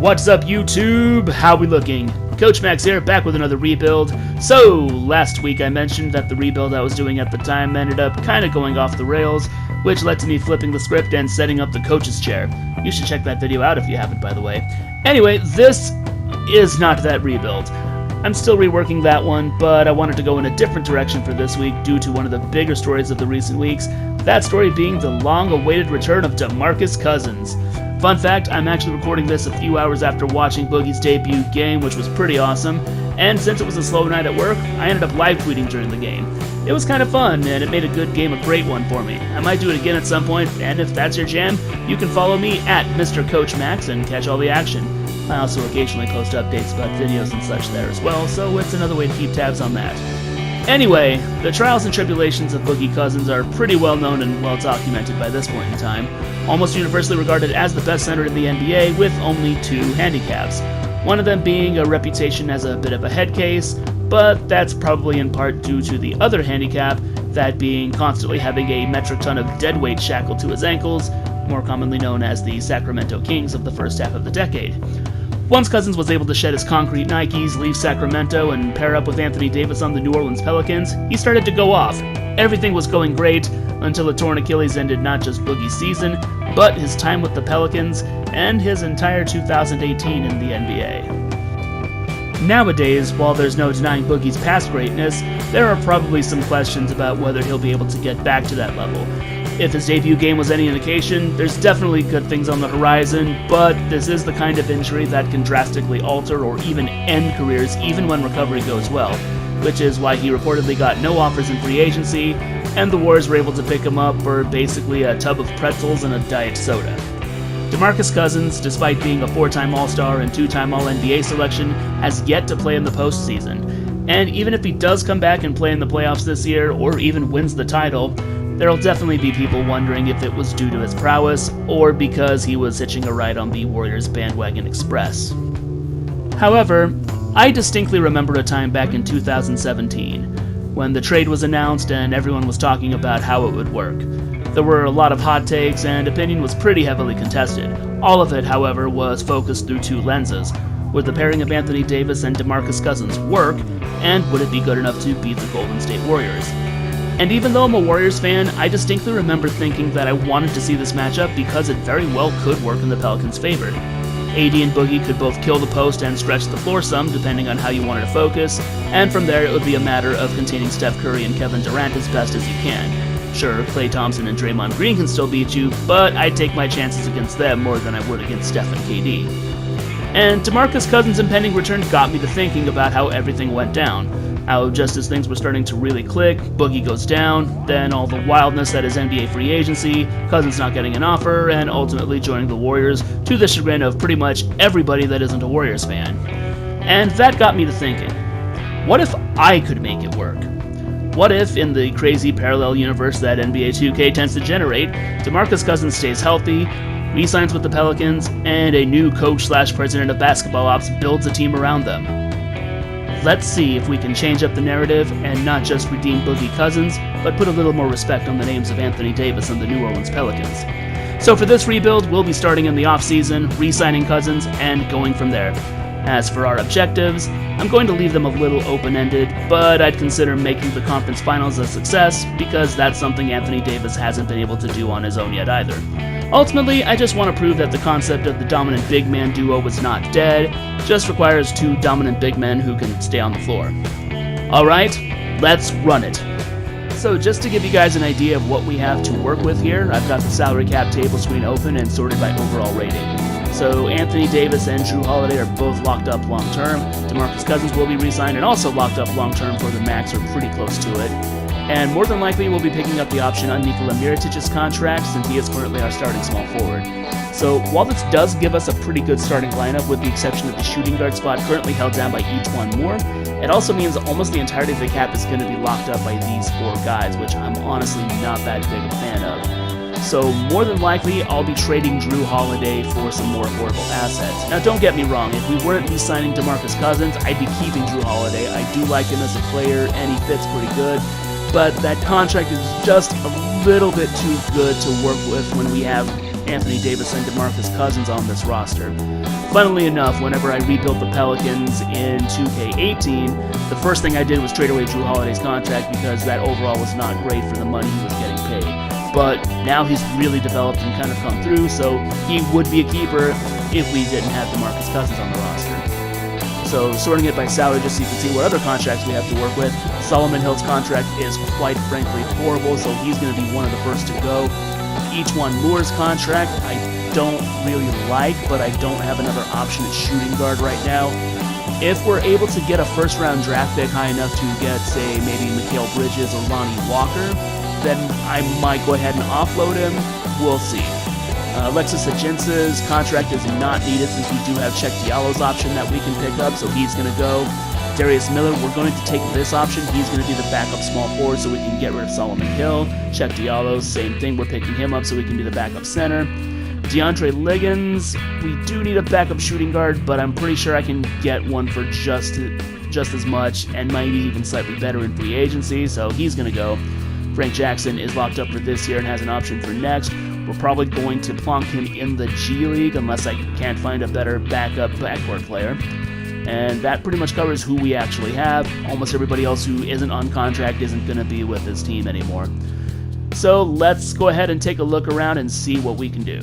What's up, YouTube? How we looking? Coach Max here, back with another rebuild. So, last week I mentioned that the rebuild I was doing at the time ended up kind of going off the rails, which led to me flipping the script and setting up the coach's chair. You should check that video out if you haven't, by the way. Anyway, this is not that rebuild. I'm still reworking that one, but I wanted to go in a different direction for this week due to one of the bigger stories of the recent weeks, that story being the long-awaited return of DeMarcus Cousins. Fun fact, I'm actually recording this a few hours after watching Boogie's debut game, which was pretty awesome, and since it was a slow night at work, I ended up live tweeting during the game. It was kind of fun, and it made a good game a great one for me. I might do it again at some point, and if that's your jam, you can follow me at Mr. Coach Max and catch all the action. I also occasionally post updates about videos and such there as well, so it's another way to keep tabs on that. Anyway, the trials and tribulations of Boogie Cousins are pretty well known and well documented by this point in time, almost universally regarded as the best center in the NBA with only 2 handicaps, one of them being a reputation as a bit of a head case, but that's probably in part due to the other handicap, that being constantly having a metric ton of deadweight shackled to his ankles, more commonly known as the Sacramento Kings of the first half of the decade. Once Cousins was able to shed his concrete Nikes, leave Sacramento, and pair up with Anthony Davis on the New Orleans Pelicans, he started to go off. Everything was going great until a torn Achilles ended not just Boogie's season, but his time with the Pelicans and his entire 2018 in the NBA. Nowadays, while there's no denying Boogie's past greatness, there are probably some questions about whether he'll be able to get back to that level. If his debut game was any indication, there's definitely good things on the horizon, but this is the kind of injury that can drastically alter or even end careers even when recovery goes well, which is why he reportedly got no offers in free agency, and the Warriors were able to pick him up for basically a tub of pretzels and a diet soda. DeMarcus Cousins, despite being a 4-time All-Star and 2-time All-NBA selection, has yet to play in the postseason, and even if he does come back and play in the playoffs this year, or even wins the title, there'll definitely be people wondering if it was due to his prowess, or because he was hitching a ride on the Warriors bandwagon express. However, I distinctly remember a time back in 2017, when the trade was announced and everyone was talking about how it would work. There were a lot of hot takes, and opinion was pretty heavily contested. All of it, however, was focused through 2 lenses. Would the pairing of Anthony Davis and DeMarcus Cousins work, and would it be good enough to beat the Golden State Warriors? And even though I'm a Warriors fan, I distinctly remember thinking that I wanted to see this matchup because it very well could work in the Pelicans' favor. AD and Boogie could both kill the post and stretch the floor some, depending on how you wanted to focus, and from there it would be a matter of containing Steph Curry and Kevin Durant as best as you can. Sure, Klay Thompson and Draymond Green can still beat you, but I'd take my chances against them more than I would against Steph and KD. And DeMarcus Cousins' impending return got me to thinking about how everything went down. How just as things were starting to really click, Boogie goes down, then all the wildness at his NBA free agency, Cousins not getting an offer, and ultimately joining the Warriors, to the chagrin of pretty much everybody that isn't a Warriors fan. And that got me to thinking, what if I could make it work? What if, in the crazy parallel universe that NBA 2K tends to generate, DeMarcus Cousins stays healthy, re-signs with the Pelicans, and a new coach/president of basketball ops builds a team around them? Let's see if we can change up the narrative and not just redeem Boogie Cousins, but put a little more respect on the names of Anthony Davis and the New Orleans Pelicans. So for this rebuild, we'll be starting in the offseason, re-signing Cousins, and going from there. As for our objectives, I'm going to leave them a little open-ended, but I'd consider making the conference finals a success, because that's something Anthony Davis hasn't been able to do on his own yet either. Ultimately, I just want to prove that the concept of the dominant big man duo was not dead, just requires 2 dominant big men who can stay on the floor. Alright, let's run it. So just to give you guys an idea of what we have to work with here, I've got the salary cap table screen open and sorted by overall rating. So Anthony Davis and Jrue Holiday are both locked up long-term, DeMarcus Cousins will be re-signed and also locked up long-term for the max or pretty close to it. And more than likely, we'll be picking up the option on Nikola Mirotic's contract since he is currently our starting small forward. So while this does give us a pretty good starting lineup with the exception of the shooting guard spot currently held down by each one more, it also means almost the entirety of the cap is going to be locked up by these 4 guys, which I'm honestly not that big a fan of. So more than likely, I'll be trading Jrue Holiday for some more affordable assets. Now don't get me wrong, if we weren't re-signing DeMarcus Cousins, I'd be keeping Jrue Holiday. I do like him as a player, and he fits pretty good. But that contract is just a little bit too good to work with when we have Anthony Davis and DeMarcus Cousins on this roster. Funnily enough, whenever I rebuilt the Pelicans in 2K18, the first thing I did was trade away Jrue Holiday's contract because that overall was not great for the money he was getting paid. But now he's really developed and kind of come through, so he would be a keeper if we didn't have DeMarcus Cousins on the roster. So sorting it by salary just so you can see what other contracts we have to work with. Solomon Hill's contract is quite frankly horrible, so he's going to be one of the first to go. Each-one Moore's contract I don't really like, but I don't have another option at shooting guard right now. If we're able to get a first-round draft pick high enough to get, say, maybe Mikal Bridges or Lonnie Walker, then I might go ahead and offload him. We'll see. Alexis Ajince's contract is not needed since we do have Check Diallo's option that we can pick up, so he's going to go. Darius Miller, we're going to take this option. He's going to be the backup small forward so we can get rid of Solomon Hill. Check Diallo, same thing. We're picking him up so we can be the backup center. DeAndre Liggins, we do need a backup shooting guard, but I'm pretty sure I can get one for just as much and maybe even slightly better in free agency, so he's going to go. Frank Jackson is locked up for this year and has an option for next. We're probably going to plonk him in the G League unless I can't find a better backup backcourt player. And that pretty much covers who we actually have. Almost everybody else who isn't on contract isn't going to be with this team anymore. So let's go ahead and take a look around and see what we can do.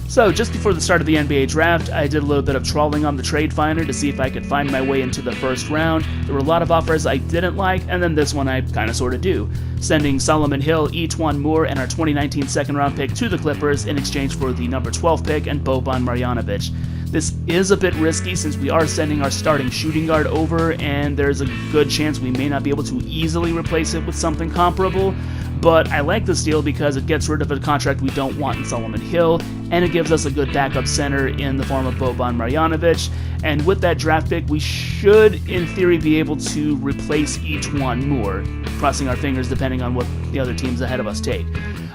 So just before the start of the NBA draft, I did a little bit of trawling on the Trade Finder to see if I could find my way into the first round. There were a lot of offers I didn't like, and then this one I kind of sort of do. Sending Solomon Hill, Each-one Moore, and our 2019 second-round pick to the Clippers in exchange for the number 12 pick and Boban Marjanovic. This is a bit risky since we are sending our starting shooting guard over, and there's a good chance we may not be able to easily replace it with something comparable. But I like this deal because it gets rid of a contract we don't want in Solomon Hill, and it gives us a good backup center in the form of Boban Marjanovic. And with that draft pick, we should, in theory, be able to replace Each-one Moore, crossing our fingers depending on what the other teams ahead of us take.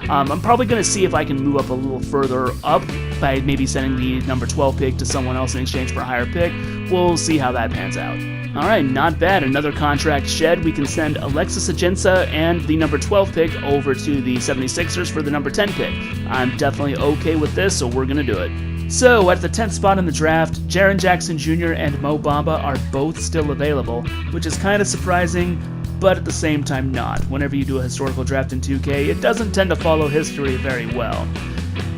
I'm probably going to see if I can move up a little further up by maybe sending the number 12 pick to someone else in exchange for a higher pick. We'll see how that pans out. Alright, not bad. Another contract shed. We can send Alexis Ajince and the number 12 pick over to the 76ers for the number 10 pick. I'm definitely okay with this, so we're going to do it. So, at the 10th spot in the draft, Jaren Jackson Jr. and Mo Bamba are both still available, which is kind of surprising, but at the same time not. Whenever you do a historical draft in 2K, it doesn't tend to follow history very well.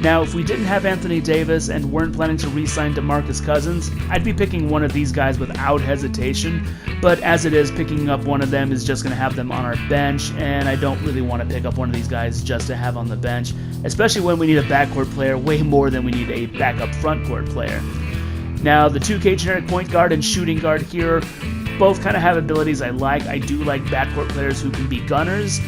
Now, if we didn't have Anthony Davis and weren't planning to re-sign DeMarcus Cousins, I'd be picking one of these guys without hesitation, but as it is, picking up one of them is just going to have them on our bench, and I don't really want to pick up one of these guys just to have on the bench, especially when we need a backcourt player way more than we need a backup frontcourt player. Now, the 2K generic point guard and shooting guard here both kind of have abilities I like. I do like backcourt players who can be gunners,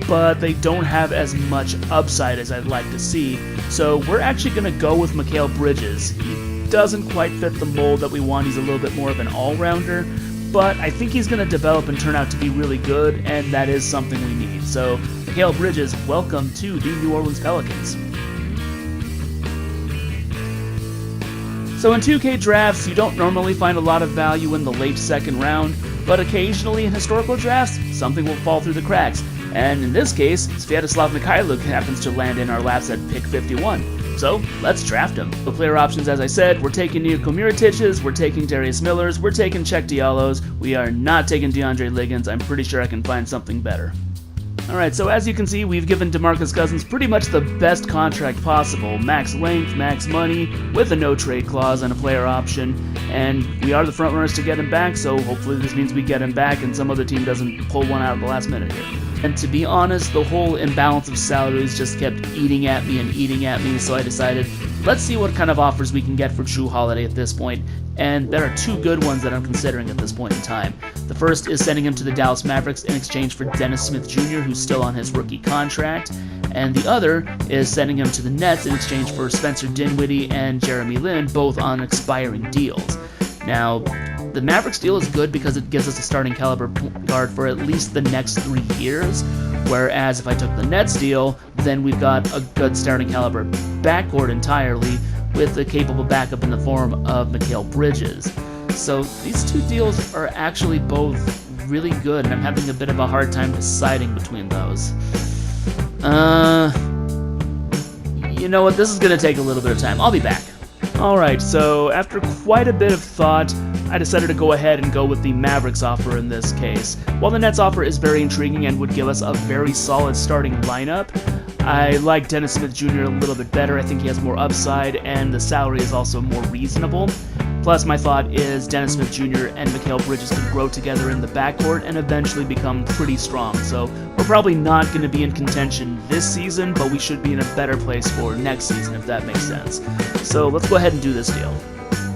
but they don't have as much upside as I'd like to see. So we're actually going to go with Mikal Bridges. He doesn't quite fit the mold that we want. He's a little bit more of an all-rounder, but I think he's going to develop and turn out to be really good, and that is something we need. So Mikal Bridges, welcome to the New Orleans Pelicans. So in 2K drafts, you don't normally find a lot of value in the late second round, but occasionally in historical drafts, something will fall through the cracks. And in this case, Sviatoslav Mikhailuk happens to land in our laps at pick 51. So, let's draft him. The player options, as I said, we're taking Niko Mirotic's, we're taking Darius Miller's, we're taking Check Diallo's, we are not taking DeAndre Liggins. I'm pretty sure I can find something better. Alright, so as you can see, we've given DeMarcus Cousins pretty much the best contract possible. Max length, max money, with a no-trade clause and a player option. And we are the frontrunners to get him back, so hopefully this means we get him back and some other team doesn't pull one out at the last minute here. And to be honest, the whole imbalance of salaries just kept eating at me, so I decided, let's see what kind of offers we can get for Jrue Holiday at this point, and there are two good ones that I'm considering at this point in time. The first is sending him to the Dallas Mavericks in exchange for Dennis Smith Jr., who's still on his rookie contract, and the other is sending him to the Nets in exchange for Spencer Dinwiddie and Jeremy Lin, both on expiring deals. Now, the Mavericks deal is good because it gives us a starting caliber guard for at least the next 3 years, whereas if I took the Nets deal, then we've got a good starting caliber backcourt entirely with a capable backup in the form of Mikal Bridges. So these two deals are actually both really good, and I'm having a bit of a hard time deciding between those. you know what, this is going to take a little bit of time. I'll be back. Alright, so after quite a bit of thought, I decided to go ahead and go with the Mavericks offer in this case. While the Nets offer is very intriguing and would give us a very solid starting lineup, I like Dennis Smith Jr. a little bit better. I think he has more upside, and the salary is also more reasonable. Plus, my thought is Dennis Smith Jr. and Mikal Bridges can grow together in the backcourt and eventually become pretty strong. So we're probably not going to be in contention this season, but we should be in a better place for next season, if that makes sense. So let's go ahead and do this deal.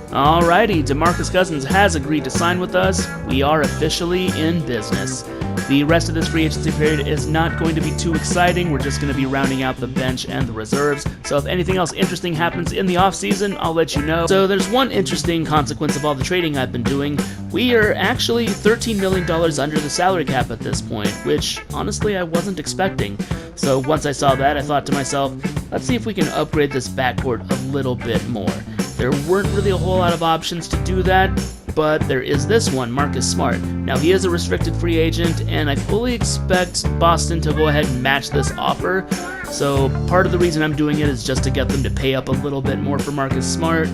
Alrighty, DeMarcus Cousins has agreed to sign with us. We are officially in business. The rest of this free agency period is not going to be too exciting. We're just going to be rounding out the bench and the reserves. So if anything else interesting happens in the offseason, I'll let you know. So there's one interesting consequence of all the trading I've been doing. We are actually $13 million under the salary cap at this point, which honestly I wasn't expecting. So once I saw that, I thought to myself, let's see if we can upgrade this backcourt a little bit more. There weren't really a whole lot of options to do that, but there is this one, Marcus Smart. Now, he is a restricted free agent, and I fully expect Boston to go ahead and match this offer. So part of the reason I'm doing it is just to get them to pay up a little bit more for Marcus Smart.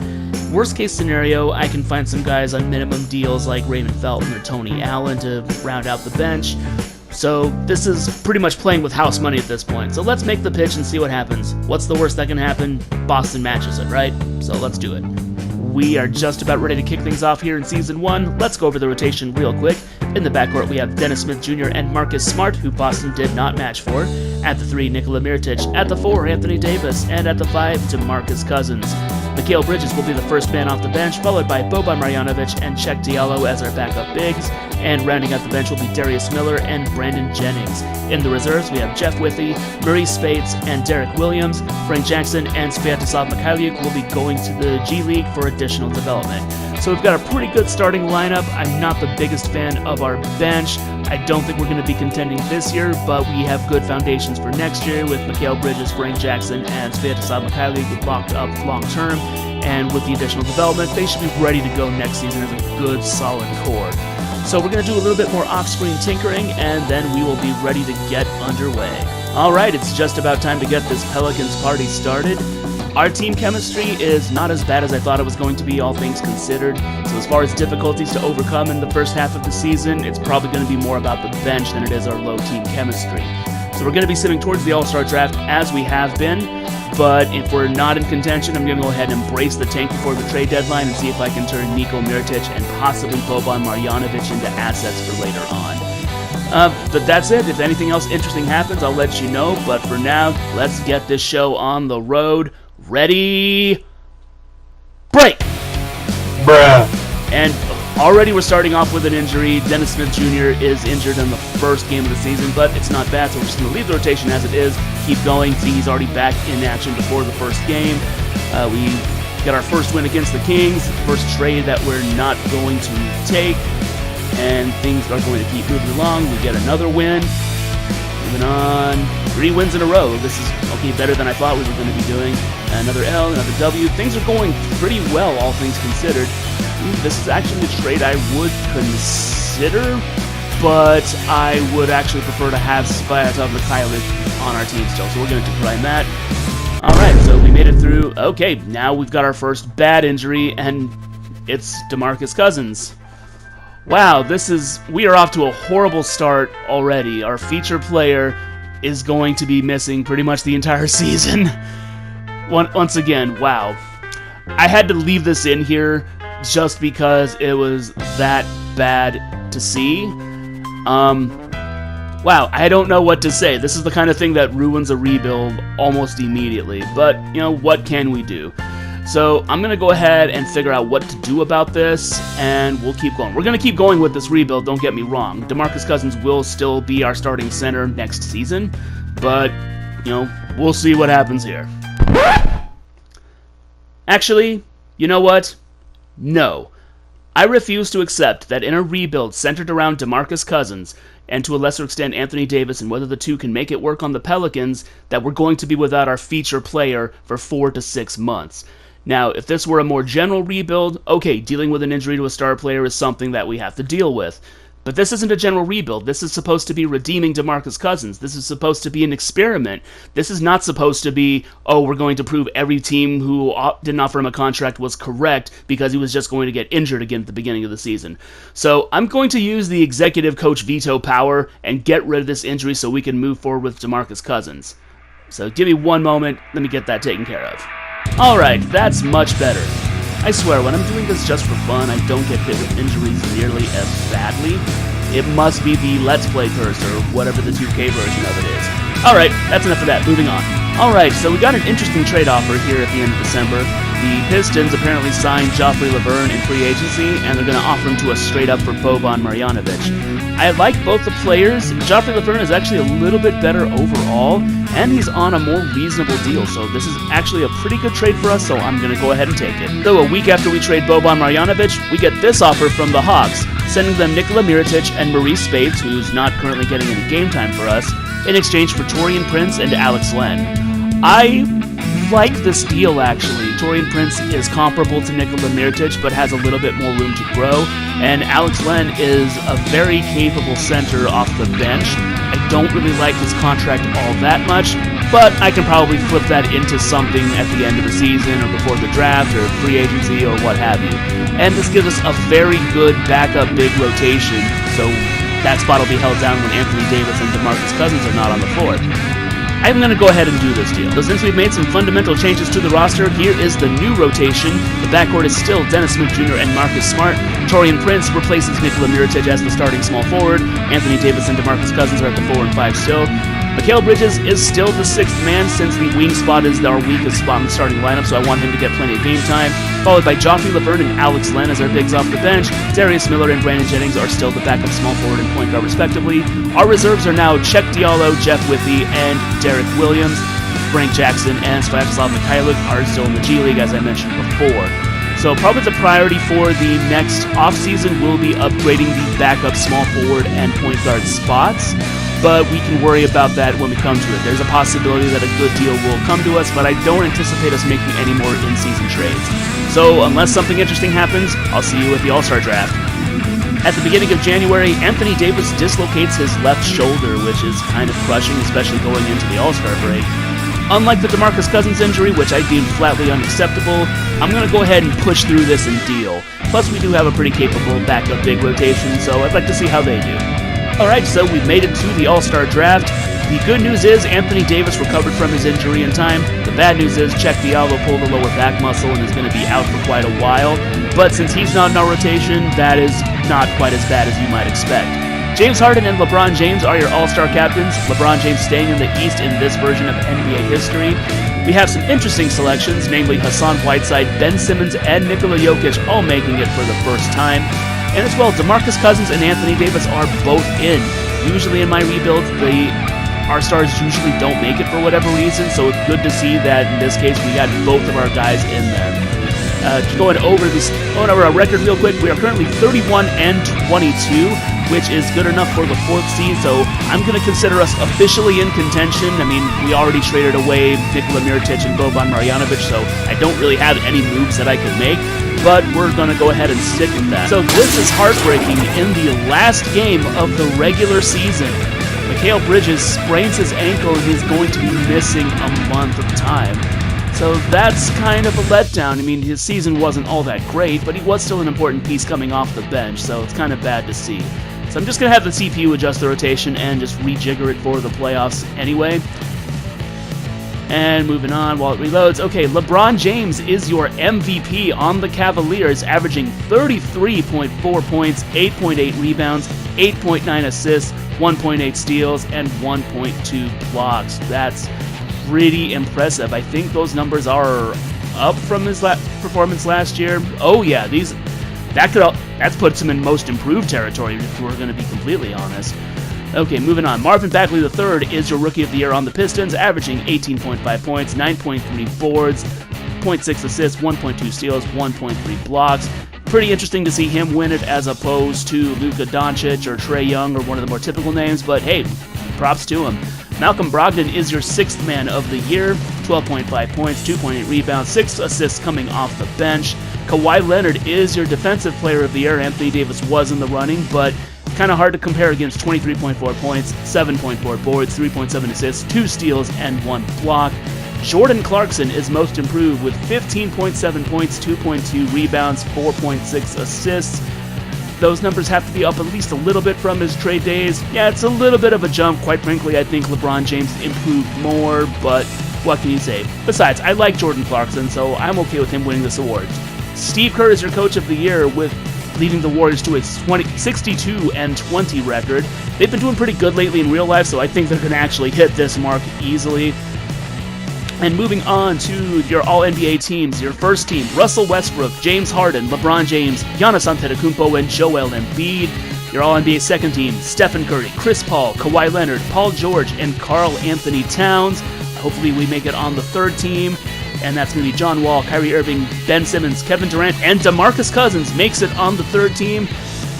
Worst case scenario, I can find some guys on minimum deals like Raymond Felton or Tony Allen to round out the bench. So this is pretty much playing with house money at this point. So let's make the pitch and see what happens. What's the worst that can happen? Boston matches it, right? So let's do it. We are just about ready to kick things off here in Season 1. Let's go over the rotation real quick. In the backcourt, we have Dennis Smith Jr. and Marcus Smart, who Boston did not match for. At the 3, Nikola Mirotic. At the 4, Anthony Davis. And at the 5, DeMarcus Cousins. Mikal Bridges will be the first man off the bench, followed by Boban Marjanovic and Cheick Diallo as our backup bigs. And rounding out the bench will be Darius Miller and Brandon Jennings. In the reserves, we have Jeff Withey, Murray Spates, and Derek Williams. Frank Jackson and Sviatoslav Mikhailiuk will be going to the G League for additional development. So we've got a pretty good starting lineup. I'm not the biggest fan of our bench. I don't think we're going to be contending this year, but we have good foundations for next year with Mikal Bridges, Frank Jackson, and Sviatoslav Mikhailiuk locked up long term. And with the additional development, they should be ready to go next season as a good, solid core. So we're going to do a little bit more off-screen tinkering, and then we will be ready to get underway. Alright, it's just about time to get this Pelicans party started. Our team chemistry is not as bad as I thought it was going to be, all things considered. So as far as difficulties to overcome in the first half of the season, it's probably going to be more about the bench than it is our low team chemistry. So we're going to be sitting towards the All-Star draft as we have been, but if we're not in contention, I'm going to go ahead and embrace the tank before the trade deadline and see if I can turn Niko Mirotic and possibly Boban Marjanovic into assets for later on. But that's it. If anything else interesting happens, I'll let you know. But for now, let's get this show on the road. Ready? Break! Bruh. And already we're starting off with an injury. Dennis Smith Jr. is injured in the first game of the season, but it's not bad, so we're just going to leave the rotation as it is. Keep going. See, he's already back in action before the first game. We got our first win against the Kings, first trade that we're not going to take, and things are going to keep moving along. We get another win. Moving on. 3 wins in a row. This is, okay, better than I thought we were going to be doing. Another L, another W. Things are going pretty well, all things considered. This is actually a trade I would consider, but I would actually prefer to have Sviatoslav Mikhailiuk on our team still, so we're going to decline that. Alright, so we made it through. Okay, now we've got our first bad injury, and it's DeMarcus Cousins. Wow, we are off to a horrible start already. Our feature player is going to be missing pretty much the entire season. Once again, wow. I had to leave this in here just because it was that bad to see. Wow, I don't know what to say. This is the kind of thing that ruins a rebuild almost immediately. But, you know, what can we do? So I'm going to go ahead and figure out what to do about this, and we'll keep going. We're going to keep going with this rebuild, don't get me wrong. DeMarcus Cousins will still be our starting center next season, but, you know, we'll see what happens here. Actually, you know what? No. I refuse to accept that in a rebuild centered around DeMarcus Cousins, and to a lesser extent Anthony Davis, and whether the two can make it work on the Pelicans, that we're going to be without our feature player for 4 to 6 months. Now, if this were a more general rebuild, okay, dealing with an injury to a star player is something that we have to deal with. But this isn't a general rebuild. This is supposed to be redeeming DeMarcus Cousins. This is supposed to be an experiment. This is not supposed to be, oh, we're going to prove every team who didn't offer him a contract was correct because he was just going to get injured again at the beginning of the season. So I'm going to use the executive coach veto power and get rid of this injury so we can move forward with DeMarcus Cousins. So give me one moment. Let me get that taken care of. Alright, that's much better. I swear, when I'm doing this just for fun, I don't get hit with injuries nearly as badly. It must be the Let's Play curse, or whatever the 2K version of it is. Alright, that's enough of that. Moving on. Alright, so we got an interesting trade offer here at the end of December. The Pistons apparently signed Joffrey Laverne in free agency, and they're going to offer him to us straight up for Boban Marjanovic. I like both the players. Joffrey Laverne is actually a little bit better overall, and he's on a more reasonable deal, so this is actually a pretty good trade for us, so I'm going to go ahead and take it. So a week after we trade Boban Marjanovic, we get this offer from the Hawks, sending them Nikola Mirotic and Maurice Spates, who's not currently getting any game time for us, in exchange for Taurean Prince and Alex Len. I like this deal, actually. Taurean Prince is comparable to Nikola Mirotic, but has a little bit more room to grow, and Alex Len is a very capable center off the bench. I don't really like his contract all that much, but I can probably flip that into something at the end of the season, or before the draft, or free agency, or what have you. And this gives us a very good backup big rotation, so that spot will be held down when Anthony Davis and DeMarcus Cousins are not on the floor. I'm going to go ahead and do this deal. So since we've made some fundamental changes to the roster, here is the new rotation. The backcourt is still Dennis Smith Jr. and Marcus Smart. Taurean Prince replaces Nikola Mirotic as the starting small forward. Anthony Davis and DeMarcus Cousins are at the 4 and 5 still. Mikal Bridges is still the 6th man since the wing spot is our weakest spot in the starting lineup, so I want him to get plenty of game time. Followed by Joffrey Laverne and Alex Len as our bigs off the bench. Darius Miller and Brandon Jennings are still the backup small forward and point guard respectively. Our reserves are now Czech Diallo, Jeff Withey, and Derek Williams. Frank Jackson and Sviatoslav Mikhailuk are still in the G League, as I mentioned before. So probably the priority for the next offseason will be upgrading the backup small forward and point guard spots. But we can worry about that when we come to it. There's a possibility that a good deal will come to us, but I don't anticipate us making any more in-season trades. So unless something interesting happens, I'll see you at the All-Star Draft. At the beginning of January, Anthony Davis dislocates his left shoulder, which is kind of crushing, especially going into the All-Star break. Unlike the DeMarcus Cousins injury, which I deem flatly unacceptable, I'm going to go ahead and push through this and deal. Plus, we do have a pretty capable backup big rotation, so I'd like to see how they do. Alright, so we've made it to the All-Star Draft. The good news is Anthony Davis recovered from his injury in time. The bad news is Czech Diallo pulled a lower back muscle and is going to be out for quite a while. But since he's not in our rotation, that is not quite as bad as you might expect. James Harden and LeBron James are your All-Star captains. LeBron James staying in the East in this version of NBA history. We have some interesting selections, namely Hassan Whiteside, Ben Simmons, and Nikola Jokic all making it for the first time. And as well, DeMarcus Cousins and Anthony Davis are both in. Usually in my rebuilds, our stars usually don't make it for whatever reason, so it's good to see that in this case we got both of our guys in there. Going over our record real quick, we are currently 31 and 22, which is good enough for the 4th seed, so I'm going to consider us officially in contention. I mean, we already traded away Nikola Mirotic and Boban Marjanovic, so I don't really have any moves that I can make. But we're going to go ahead and stick with that. So this is heartbreaking. In the last game of the regular season, Mikal Bridges sprains his ankle and he's going to be missing a month of time. So that's kind of a letdown. I mean, his season wasn't all that great, but he was still an important piece coming off the bench, so it's kind of bad to see. So I'm just going to have the CPU adjust the rotation and just rejigger it for the playoffs anyway. And moving on while it reloads. Okay, LeBron James is your MVP on the Cavaliers, averaging 33.4 points, 8.8 rebounds, 8.9 assists, 1.8 steals, and 1.2 blocks. That's pretty impressive. I think those numbers are up from his performance last year. Oh yeah, that puts him in most improved territory if we're going to be completely honest. Okay, moving on. Marvin Bagley III is your Rookie of the Year on the Pistons, averaging 18.5 points, 9.3 boards, 0.6 assists, 1.2 steals, 1.3 blocks. Pretty interesting to see him win it as opposed to Luka Doncic or Trae Young or one of the more typical names, but hey, props to him. Malcolm Brogdon is your 6th man of the year, 12.5 points, 2.8 rebounds, 6 assists coming off the bench. Kawhi Leonard is your Defensive Player of the Year. Anthony Davis was in the running, but Kind of hard to compare against 23.4 points, 7.4 boards, 3.7 assists, 2 steals, and 1 block. Jordan Clarkson is most improved with 15.7 points, 2.2 rebounds, 4.6 assists. Those numbers have to be up at least a little bit from his trade days. Yeah, it's a little bit of a jump. Quite frankly, I think LeBron James improved more, but what can you say? Besides, I like Jordan Clarkson, so I'm okay with him winning this award. Steve Kerr is your coach of the year, with leading the Warriors to a 62-20 record. They've been doing pretty good lately in real life, so I think they're going to actually hit this mark easily. And moving on to your All-NBA teams, your first team, Russell Westbrook, James Harden, LeBron James, Giannis Antetokounmpo, and Joel Embiid. Your All-NBA second team, Stephen Curry, Chris Paul, Kawhi Leonard, Paul George, and Karl Anthony Towns. Hopefully we make it on the third team, and that's going to be John Wall, Kyrie Irving, Ben Simmons, Kevin Durant, and DeMarcus Cousins makes it on the third team.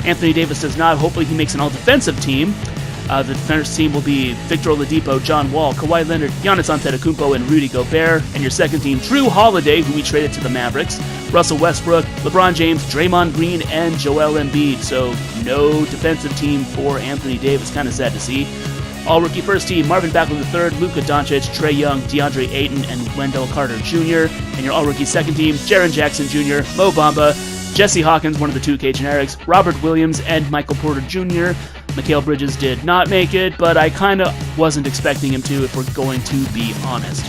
Anthony Davis does not. Hopefully he makes an all-defensive team. The defense team will be Victor Oladipo, John Wall, Kawhi Leonard, Giannis Antetokounmpo, and Rudy Gobert. And your second team, Drew Holiday, who we traded to the Mavericks, Russell Westbrook, LeBron James, Draymond Green, and Joel Embiid. So no defensive team for Anthony Davis. Kind of sad to see. All-rookie first team, Marvin Bagley III, Luka Doncic, Trae Young, DeAndre Ayton, and Wendell Carter Jr. And your all-rookie second team, Jaren Jackson Jr., Mo Bamba, Jesse Hawkins, one of the 2K generics, Robert Williams, and Michael Porter Jr. Mikal Bridges did not make it, but I kind of wasn't expecting him to, if we're going to be honest.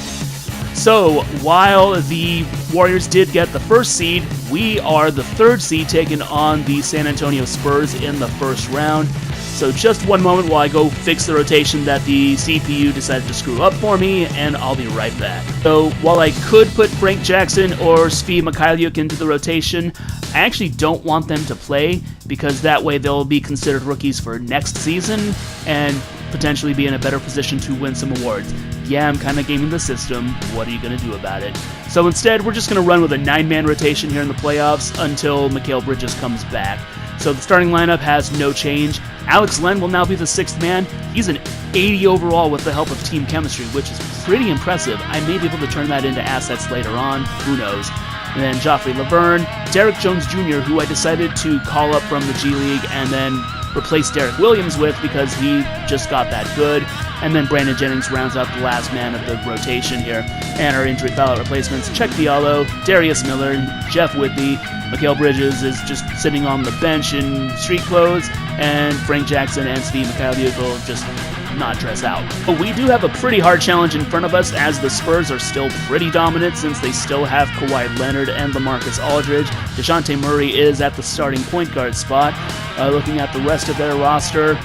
So, while the Warriors did get the first seed, we are the third seed taking on the San Antonio Spurs in the first round. So just one moment while I go fix the rotation that the CPU decided to screw up for me, and I'll be right back. So while I could put Frank Jackson or Svi Mikhailiuk into the rotation, I actually don't want them to play, because that way they'll be considered rookies for next season and potentially be in a better position to win some awards. Yeah, I'm kind of gaming the system. What are you going to do about it? So instead, we're just going to run with a 9-man rotation here in the playoffs until Mikal Bridges comes back. So the starting lineup has no change. Alex Len will now be the 6th man. He's an 80 overall with the help of team chemistry, which is pretty impressive. I may be able to turn that into assets later on. Who knows? And then Joffrey Laverne, Derek Jones Jr., who I decided to call up from the G League and then replace Derek Williams with because he just got that good. And then Brandon Jennings rounds out the last man of the rotation here. And our injury ballot replacements, Czech Diallo, Darius Miller, Jeff Whitby. Mikal Bridges is just sitting on the bench in street clothes, and Frank Jackson and Svi Mikhailiuk will just not dress out. But we do have a pretty hard challenge in front of us, as the Spurs are still pretty dominant since they still have Kawhi Leonard and LaMarcus Aldridge. DeJounte Murray is at the starting point guard spot. Looking at the rest of their roster,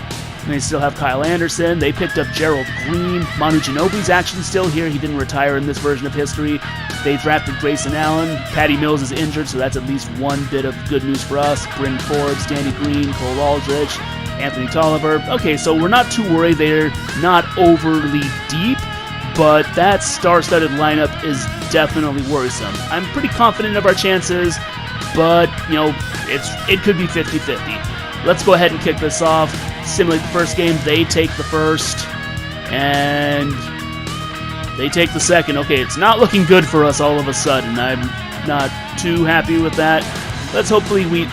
they still have Kyle Anderson. They picked up Gerald Green. Manu Ginobili's actually still here. He didn't retire in this version of history. They drafted Grayson Allen. Patty Mills is injured, so that's at least one bit of good news for us. Bryn Forbes, Danny Green, Cole Aldrich, Anthony Tolliver. Okay, so we're not too worried. They're not overly deep, but that star-studded lineup is definitely worrisome. I'm pretty confident of our chances, but, you know, it could be 50-50. Let's go ahead and kick this off. Simulate the first game. They take the first, and they take the second. Okay, it's not looking good for us all of a sudden. I'm not too happy with that. Let's hope we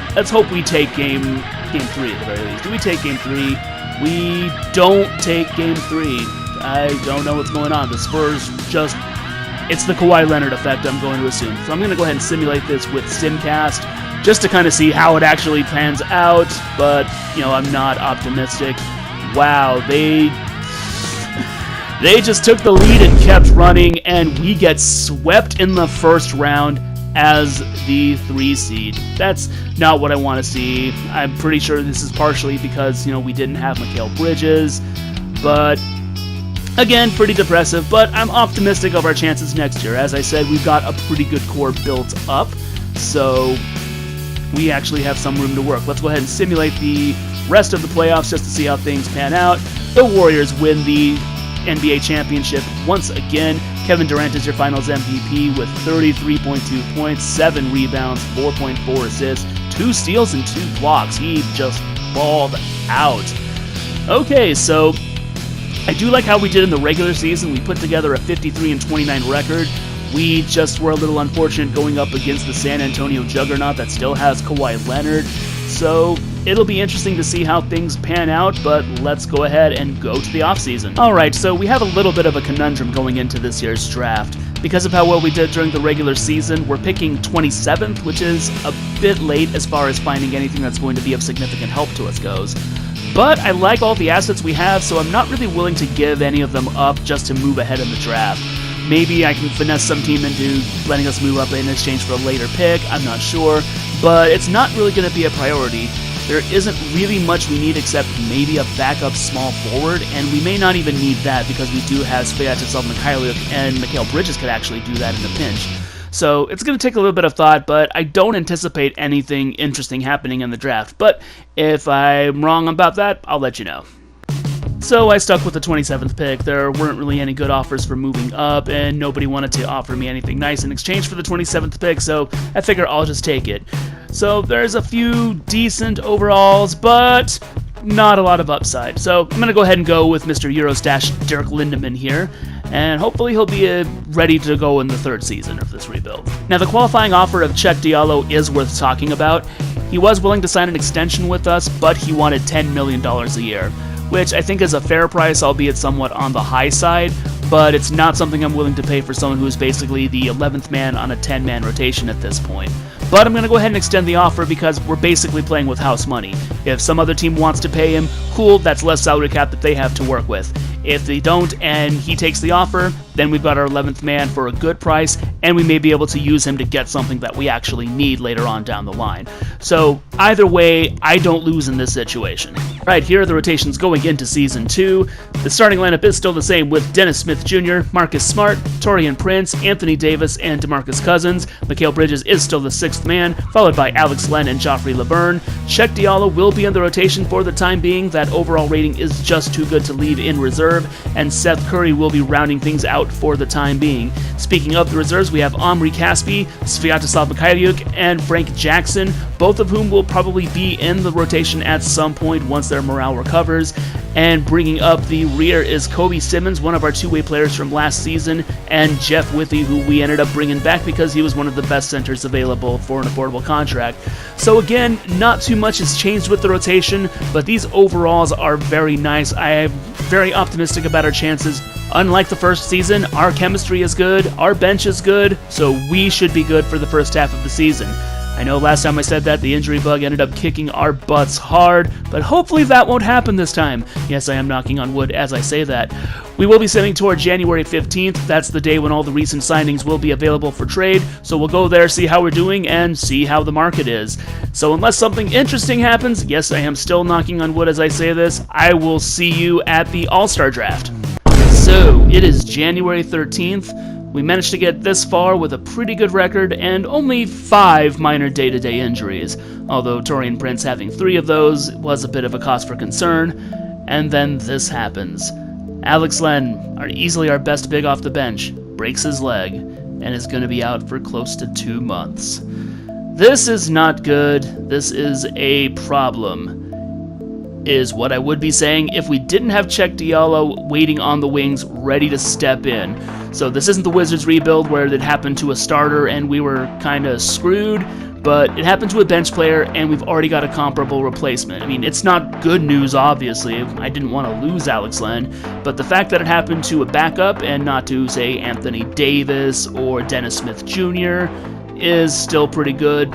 take game 3 at the very least. Do we take game 3? We don't take game 3. I don't know what's going on. The Spurs just... It's the Kawhi Leonard effect, I'm going to assume. So I'm going to go ahead and simulate this with SimCast, just to kind of see how it actually pans out, but, you know, I'm not optimistic. Wow, they just took the lead and kept running, and we get swept in the first round as the 3 seed. That's not what I want to see. I'm pretty sure this is partially because, you know, we didn't have Mikal Bridges, but again, pretty depressive, but I'm optimistic of our chances next year. As I said, we've got a pretty good core built up, so we actually have some room to work. Let's go ahead and simulate the rest of the playoffs just to see how things pan out. The Warriors win the NBA championship once again. Kevin Durant is your finals MVP with 33.2 points, 7 rebounds, 4.4 assists, 2 steals, and 2 blocks. He just balled out. Okay, so I do like how we did in the regular season. We put together a 53-29 record. We just were a little unfortunate going up against the San Antonio juggernaut that still has Kawhi Leonard. So it'll be interesting to see how things pan out, but let's go ahead and go to the offseason. Alright, so we have a little bit of a conundrum going into this year's draft. Because of how well we did during the regular season, we're picking 27th, which is a bit late as far as finding anything that's going to be of significant help to us goes. But I like all the assets we have, so I'm not really willing to give any of them up just to move ahead in the draft. Maybe I can finesse some team into letting us move up in exchange for a later pick, I'm not sure, but it's not really going to be a priority. There isn't really much we need except maybe a backup small forward, and we may not even need that because we do have Sviatoslav Mikhailiuk, and Mikal Bridges could actually do that in a pinch. So it's going to take a little bit of thought, but I don't anticipate anything interesting happening in the draft. But if I'm wrong about that, I'll let you know. So I stuck with the 27th pick. There weren't really any good offers for moving up, and nobody wanted to offer me anything nice in exchange for the 27th pick, so I figure I'll just take it. So there's a few decent overalls, but not a lot of upside. So I'm going to go ahead and go with Mr. Eurostash Derek Lindemann here, and hopefully he'll be ready to go in the third season of this rebuild. Now, the qualifying offer of Cheick Diallo is worth talking about. He was willing to sign an extension with us, but he wanted $10 million a year, which I think is a fair price, albeit somewhat on the high side, but it's not something I'm willing to pay for someone who is basically the 11th man on a 10-man rotation at this point. But I'm going to go ahead and extend the offer because we're basically playing with house money. If some other team wants to pay him, cool, that's less salary cap that they have to work with. If they don't and he takes the offer, then we've got our 11th man for a good price, and we may be able to use him to get something that we actually need later on down the line. So either way, I don't lose in this situation. Right, here are the rotations going into Season 2. The starting lineup is still the same with Dennis Smith Jr., Marcus Smart, Taurean Prince, Anthony Davis, and DeMarcus Cousins. Mikal Bridges is still the 6th man, followed by Alex Len and Joffrey LeBern. Cheick Diallo will be in the rotation for the time being. That overall rating is just too good to leave in reserve, and Seth Curry will be rounding things out for the time being. Speaking of the reserves, we have Omri Caspi, Sviatoslav Mikhailiuk, and Frank Jackson, both of whom will probably be in the rotation at some point once their morale recovers. And bringing up the rear is Kobe Simmons, one of our two-way players from last season, and Jeff Withey, who we ended up bringing back because he was one of the best centers available for an affordable contract. So again, not too much has changed with the rotation, but these overalls are very nice. I am very optimistic about our chances. Unlike the first season, our chemistry is good, our bench is good, so we should be good for the first half of the season. I know last time I said that, the injury bug ended up kicking our butts hard, but hopefully that won't happen this time. Yes, I am knocking on wood as I say that. We will be sending toward January 15th. That's the day when all the recent signings will be available for trade, so we'll go there, see how we're doing, and see how the market is. So unless something interesting happens, yes, I am still knocking on wood as I say this, I will see you at the All-Star Draft. So, it is January 13th. We managed to get this far with a pretty good record and only 5 minor day-to-day injuries, although Taurean Prince having 3 of those was a bit of a cause for concern. And then this happens. Alex Len, easily our best big off the bench, breaks his leg and is going to be out for close to 2 months. This is not good. This is a problem, is what I would be saying if we didn't have Cheick Diallo waiting on the wings ready to step in. So this isn't the Wizards rebuild where it happened to a starter and we were kind of screwed, but it happened to a bench player and we've already got a comparable replacement. I mean, it's not good news, obviously. I didn't want to lose Alex Len, but the fact that it happened to a backup and not to, say, Anthony Davis or Dennis Smith Jr. is still pretty good.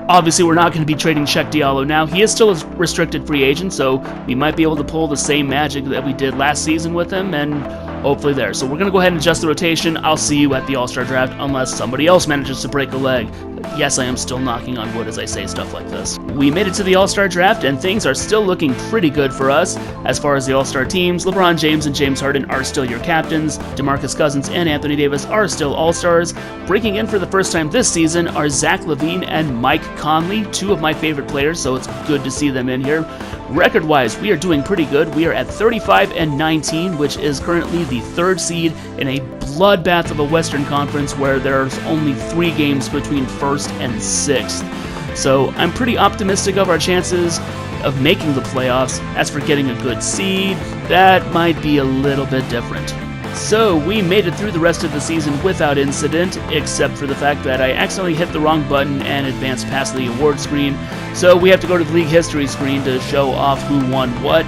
Obviously, we're not going to be trading Cheick Diallo now. He is still a restricted free agent, so we might be able to pull the same magic that we did last season with him, and hopefully there. So we're going to go ahead and adjust the rotation. I'll see you at the All-Star Draft unless somebody else manages to break a leg. Yes, I am still knocking on wood as I say stuff like this. We made it to the All-Star Draft, and things are still looking pretty good for us. As far as the All-Star teams, LeBron James and James Harden are still your captains. DeMarcus Cousins and Anthony Davis are still All-Stars. Breaking in for the first time this season are Zach LaVine and Mike Conley, 2 of my favorite players, so it's good to see them in here. Record-wise, we are doing pretty good. We are at 35-19, which is currently the 3rd seed in a bloodbath of a Western Conference where there's only 3 games between 1st and 6th. So I'm pretty optimistic of our chances of making the playoffs. As for getting a good seed, that might be a little bit different. So we made it through the rest of the season without incident, except for the fact that I accidentally hit the wrong button and advanced past the award screen. So we have to go to the league history screen to show off who won what.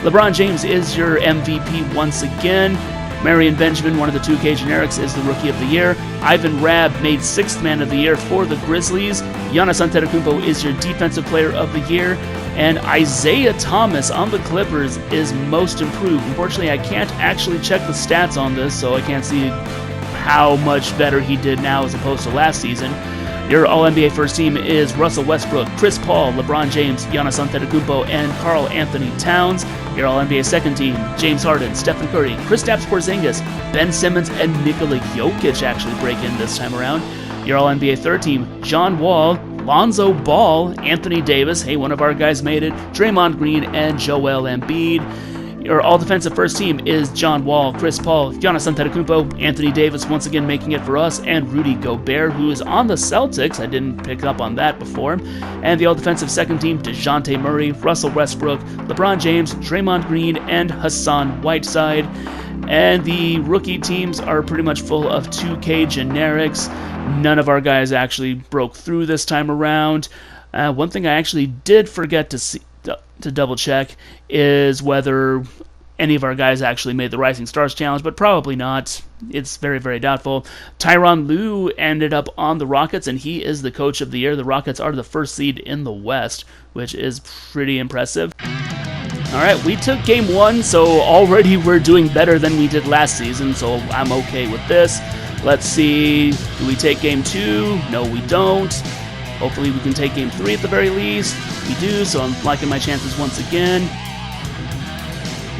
LeBron James is your MVP once again. Marion Benjamin, one of the 2K generics, is the Rookie of the Year. Ivan Rabb made 6th Man of the Year for the Grizzlies. Giannis Antetokounmpo is your Defensive Player of the Year. And Isaiah Thomas on the Clippers is Most Improved. Unfortunately, I can't actually check the stats on this, so I can't see how much better he did now as opposed to last season. Your All-NBA First Team is Russell Westbrook, Chris Paul, LeBron James, Giannis Antetokounmpo, and Karl Anthony Towns. Your All-NBA Second Team, James Harden, Stephen Curry, Kristaps Porzingis, Ben Simmons, and Nikola Jokic actually break in this time around. Your All-NBA Third Team, John Wall, Lonzo Ball, Anthony Davis, hey, one of our guys made it, Draymond Green, and Joel Embiid. Your all-defensive first team is John Wall, Chris Paul, Giannis Antetokounmpo, Anthony Davis once again making it for us, and Rudy Gobert, who is on the Celtics. I didn't pick up on that before. And the all-defensive second team, DeJounte Murray, Russell Westbrook, LeBron James, Draymond Green, and Hassan Whiteside. And the rookie teams are pretty much full of 2K generics. None of our guys actually broke through this time around. One thing I actually did forget to double check is whether any of our guys actually made the Rising Stars Challenge, but probably not. It's very, very doubtful. Tyronn Lue ended up on the Rockets, and he is the Coach of the Year. The Rockets are the first seed in the West, which is pretty impressive. Alright, we took Game 1, so already we're doing better than we did last season, so I'm okay with this. Let's see, do we take Game 2? No, we don't. Hopefully we can take Game 3 at the very least. We do, so I'm liking my chances once again.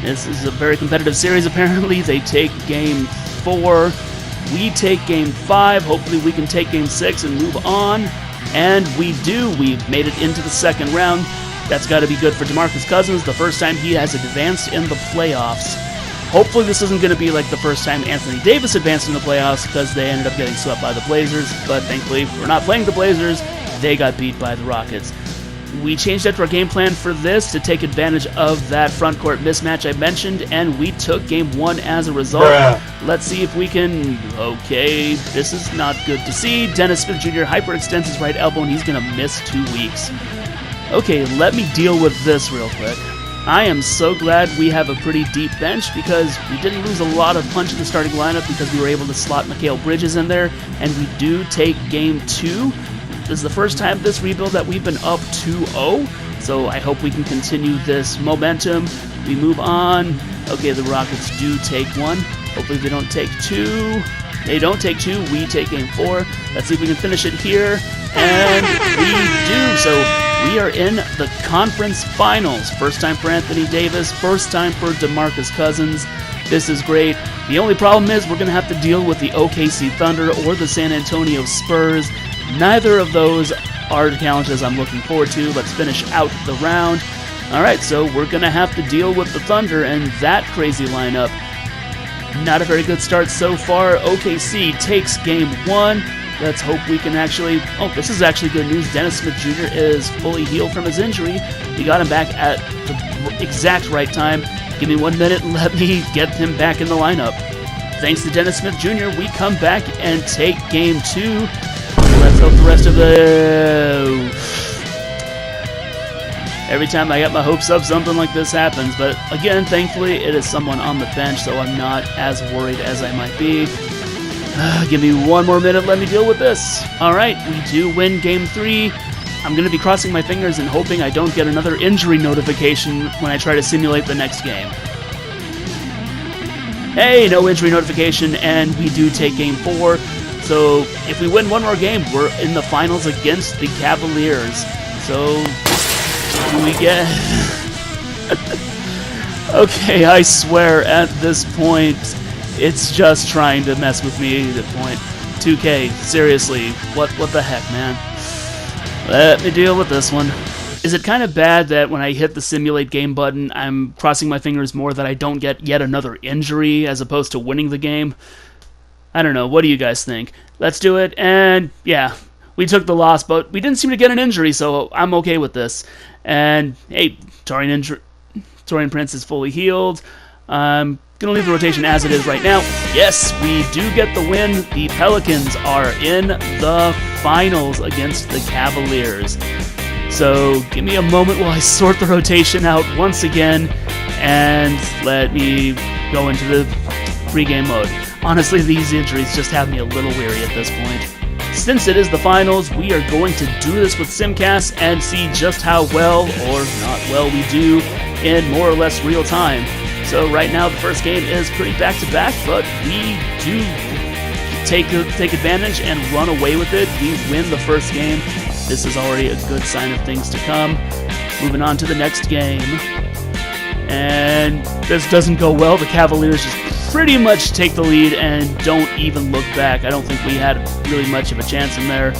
This is a very competitive series, apparently. They take Game 4. We take Game 5. Hopefully we can take Game 6 and move on. And we do. We've made it into the second round. That's got to be good for DeMarcus Cousins, the first time he has advanced in the playoffs. Hopefully this isn't going to be like the first time Anthony Davis advanced in the playoffs, because they ended up getting swept by the Blazers. But thankfully, we're not playing the Blazers. They got beat by the Rockets. We changed up our game plan for this to take advantage of that front court mismatch I mentioned, and we took Game 1 as a result. Let's see if we can... Okay, this is not good to see. Dennis Smith Jr. hyperextends his right elbow, and he's going to miss 2 weeks. Okay, let me deal with this real quick. I am so glad we have a pretty deep bench, because we didn't lose a lot of punch in the starting lineup because we were able to slot Mikal Bridges in there, and we do take Game 2. This is the first time this rebuild that we've been up 2-0, so I hope we can continue this momentum. We move on. Okay, the Rockets do take 1. Hopefully they don't take 2. They don't take 2. We take Game 4. Let's see if we can finish it here. And we do. So we are in the conference finals. First time for Anthony Davis. First time for DeMarcus Cousins. This is great. The only problem is we're going to have to deal with the OKC Thunder or the San Antonio Spurs. Neither of those are challenges I'm looking forward to. Let's finish out the round. Alright, so we're going to have to deal with the Thunder and that crazy lineup. Not a very good start so far. OKC takes Game 1. Let's hope we can actually... Oh, this is actually good news. Dennis Smith Jr. is fully healed from his injury. We got him back at the exact right time. Give me 1 minute and let me get him back in the lineup. Thanks to Dennis Smith Jr., we come back and take Game 2. Let's hope the rest of the... Every time I get my hopes up, something like this happens. But again, thankfully, it is someone on the bench, so I'm not as worried as I might be. Give me 1 more minute, let me deal with this. Alright, we do win Game 3. I'm going to be crossing my fingers and hoping I don't get another injury notification when I try to simulate the next game. Hey, no injury notification, and we do take Game 4. So, if we win 1 more game, we're in the finals against the Cavaliers. So, do we get... Okay, I swear, at this point, it's just trying to mess with me at the point. 2K, seriously, what the heck, man? Let me deal with this one. Is it kind of bad that when I hit the simulate game button, I'm crossing my fingers more that I don't get yet another injury as opposed to winning the game? I don't know. What do you guys think? Let's do it. And yeah, we took the loss, but we didn't seem to get an injury, so I'm okay with this. And hey, Torian Prince is fully healed. I'm Gonna leave the rotation as it is right now. Yes, we do get the win. The Pelicans are in the finals against the Cavaliers. So give me a moment while I sort the rotation out once again, and let me go into the pregame mode. Honestly, these injuries just have me a little weary at this point. Since it is the finals, we are going to do this with Simcast and see just how well or not well we do in more or less real time. So right now the first game is pretty back-to-back, but we do take advantage and run away with it. We win the first game. This is already a good sign of things to come. Moving on to the next game. And this doesn't go well. The Cavaliers just pretty much take the lead and don't even look back. I don't think we had really much of a chance in there.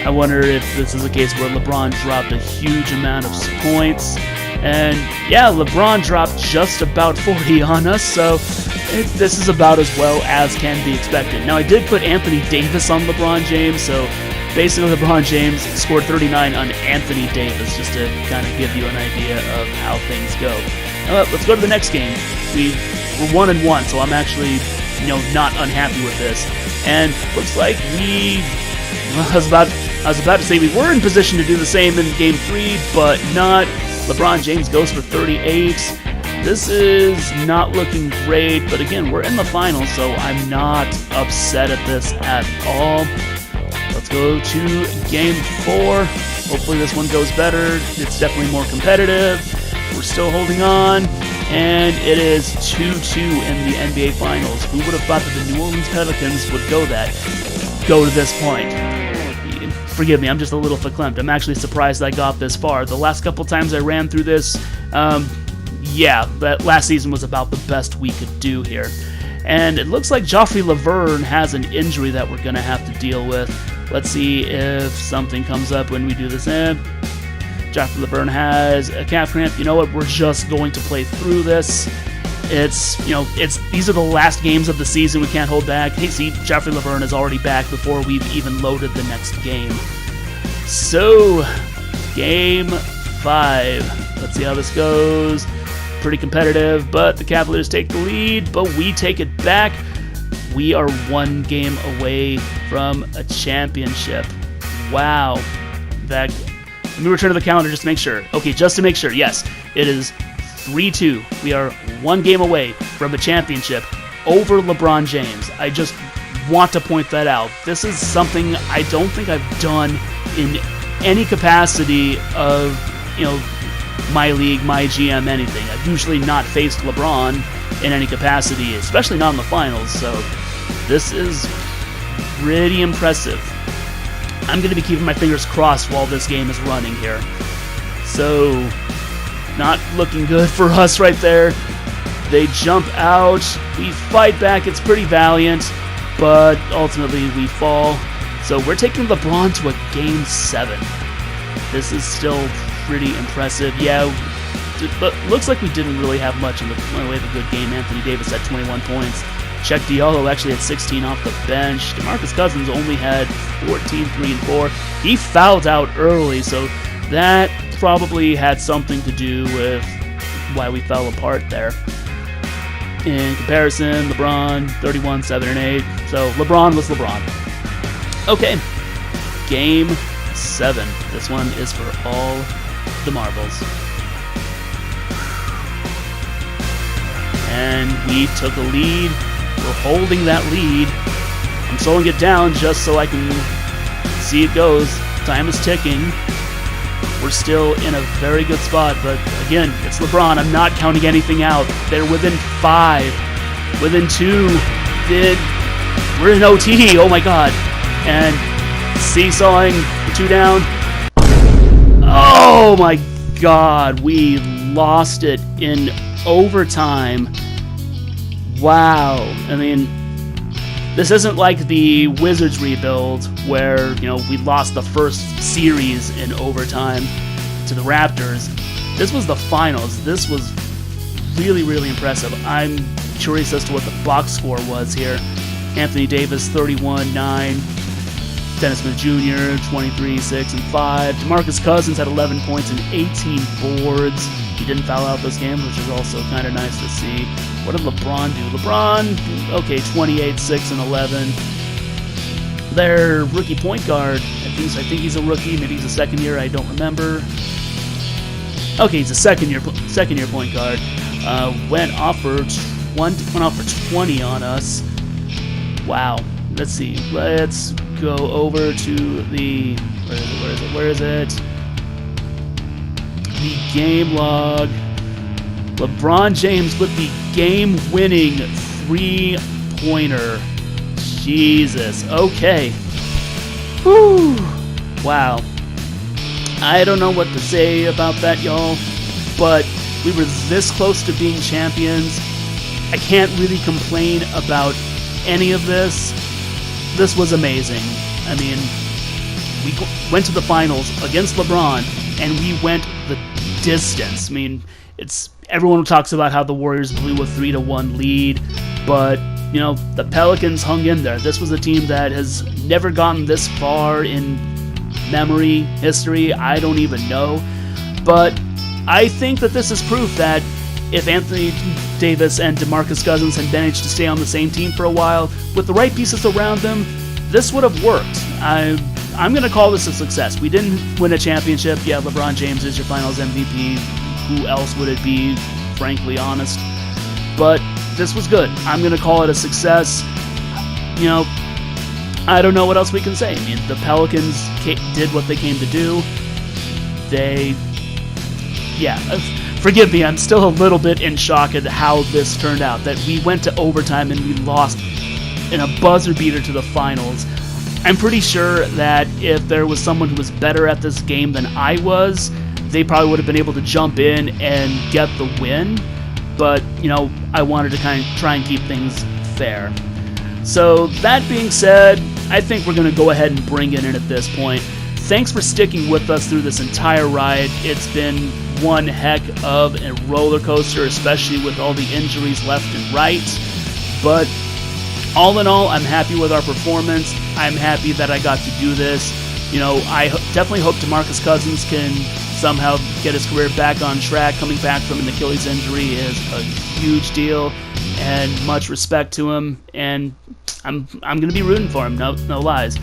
I wonder if this is a case where LeBron dropped a huge amount of points. And yeah, LeBron dropped just about 40 on us, so this is about as well as can be expected. Now, I did put Anthony Davis on LeBron James, so basically LeBron James scored 39 on Anthony Davis, just to kind of give you an idea of how things go. Let's go to the next game. We're 1-1, so I'm actually, not unhappy with this. And looks like I was about to say we were in position to do the same in Game 3, but not. LeBron James goes for 38. This is not looking great, but again, we're in the finals, so I'm not upset at this at all. Let's go to Game 4. Hopefully this one goes better. It's definitely more competitive. We're still holding on, and it is 2-2 in the NBA Finals. Who would have thought that the New Orleans Pelicans would go to this point? Forgive me, I'm just a little verklempt. I'm actually surprised I got this far. The last couple times I ran through this, that last season was about the best we could do here. And it looks like Joffrey Laverne has an injury that we're going to have to deal with. Let's see if something comes up when we do this. Joffrey Laverne has a calf cramp. You know what? We're just going to play through this. These are the last games of the season. We can't hold back. Hey, see, Joffrey Laverne is already back before we've even loaded the next game. So, Game 5. Let's see how this goes. Pretty competitive, but the Cavaliers take the lead, but we take it back. We are one game away from a championship. Wow. Let me return to the calendar just to make sure. Okay, just to make sure. Yes, it is 3-2. We are one game away from a championship over LeBron James. I just want to point that out. This is something I don't think I've done in any capacity of, my league, my GM, anything. I've usually not faced LeBron in any capacity, especially not in the finals, so this is pretty impressive. I'm going to be keeping my fingers crossed while this game is running here. So, not looking good for us right there. They jump out. We fight back. It's pretty valiant, but ultimately we fall. So we're taking LeBron to a Game 7. This is still pretty impressive. Yeah, but looks like we didn't really have much in the way of a good game. Anthony Davis had 21 points. Check Diallo actually had 16 off the bench. DeMarcus Cousins only had 14, 3, and 4. He fouled out early, so that probably had something to do with why we fell apart there. In comparison, LeBron, 31, 7, and 8. So LeBron was LeBron. Okay, Game 7. This one is for all the marbles. And we took a lead. We're holding that lead. I'm slowing it down just so I can see it goes. Time is ticking. We're still in a very good spot, but again, it's LeBron. I'm not counting anything out. They're within 5, within 2. We're in OT. Oh my God! And seesawing, 2 down. Oh my God! We lost it in overtime. Wow. I mean, this isn't like the Wizards rebuild where, we lost the first series in overtime to the Raptors. This was the finals. This was really, really impressive. I'm curious as to what the box score was here. Anthony Davis, 31, 9. Dennis Smith Jr., 23, 6, and 5. DeMarcus Cousins had 11 points and 18 boards. He didn't foul out this game, which is also kind of nice to see. What did LeBron do? LeBron, okay, 28, 6, and 11. Their rookie point guard, I think he's a rookie. Maybe he's a second year. I don't remember. Okay, he's a second year point guard. Went off for 20 on us. Wow. Let's see. Let's go over to the where is it? The game log. LeBron James with the game-winning 3-pointer. Jesus. Okay. Whew. Wow. I don't know what to say about that, y'all, but we were this close to being champions. I can't really complain about any of this. This was amazing. I mean, we went to the finals against LeBron, and we went the distance. I mean, everyone talks about how the Warriors blew a 3-1 lead, but you know, the Pelicans hung in there. This was a team that has never gotten this far in history, I don't even know. But I think that this is proof that if Anthony Davis and DeMarcus Cousins had managed to stay on the same team for a while, with the right pieces around them, this would have worked. I'm going to call this a success. We didn't win a championship. Yeah, LeBron James is your finals MVP. Who else would it be, frankly honest? But this was good. I'm going to call it a success. You know, I don't know what else we can say. I mean, the Pelicans did what they came to do. Forgive me, I'm still a little bit in shock at how this turned out. That we went to overtime and we lost in a buzzer beater to the finals. I'm pretty sure that if there was someone who was better at this game than I was, they probably would have been able to jump in and get the win. But, you know, I wanted to kind of try and keep things fair. So, that being said, I think we're going to go ahead and bring it in at this point. Thanks for sticking with us through this entire ride. It's been one heck of a roller coaster, especially with all the injuries left and right. But all in all, I'm happy with our performance. I'm happy that I got to do this. You know, I definitely hope DeMarcus Cousins can somehow get his career back on track. Coming back from an Achilles injury is a huge deal, and much respect to him. And I'm going to be rooting for him, no lies.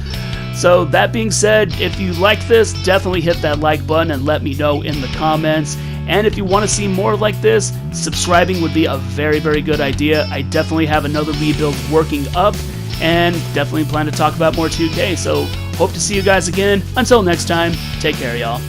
So that being said, if you like this, definitely hit that like button and let me know in the comments. And if you want to see more like this, subscribing would be a very, very good idea. I definitely have another rebuild working up, and definitely plan to talk about more 2K. So hope to see you guys again. Until next time, take care, y'all.